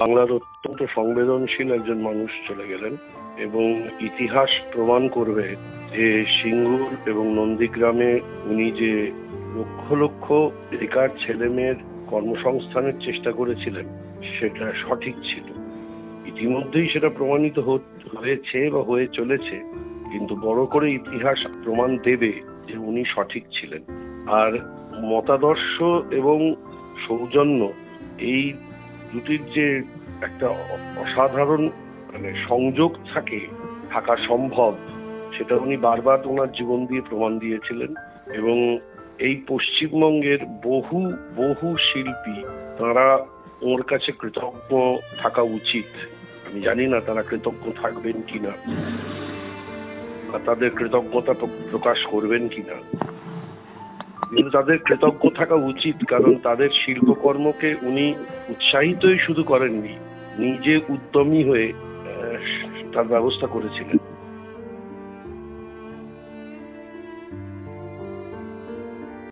বাংলার অত্যন্ত সংবেদনশীল একজন মানুষ চলে গেলেন, এবং ইতিহাস প্রমাণ করবে যে সিঙ্গুর এবং নন্দীগ্রামে উনি যে লক্ষ লক্ষ বেকার ছেলে মেয়ের কর্মসংস্থানের চেষ্টা করেছিলেন সেটা সঠিক ছিল। ইতিমধ্যেই সেটা প্রমাণিত হয়েছে বা হয়ে চলেছে, কিন্তু বড় করে ইতিহাস প্রমাণ দেবে যে উনি সঠিক ছিলেন। আর মতাদর্শ এবং সৌজন্য, এই দুটির যে একটা অসাধারণ সংযোগ থাকা সম্ভব, সেটা উনি বারবার ওনার জীবন দিয়ে প্রমাণ দিয়েছিলেন। এবং এই পশ্চিমবঙ্গের বহু বহু শিল্পী, তারা ওর কাছে কৃতজ্ঞ থাকা উচিত। আমি জানি না তারা কৃতজ্ঞ থাকবেন কিনা বা তাদের কৃতজ্ঞতা প্রকাশ করবেন কিনা, কিন্তু তাদের কৃতজ্ঞ থাকা উচিত, কারণ তাদের শিল্পকর্মকে উনি উৎসাহিতই শুধু করেননি, নিজে উদ্যমী হয়ে তার ব্যবস্থা করেছিলেন।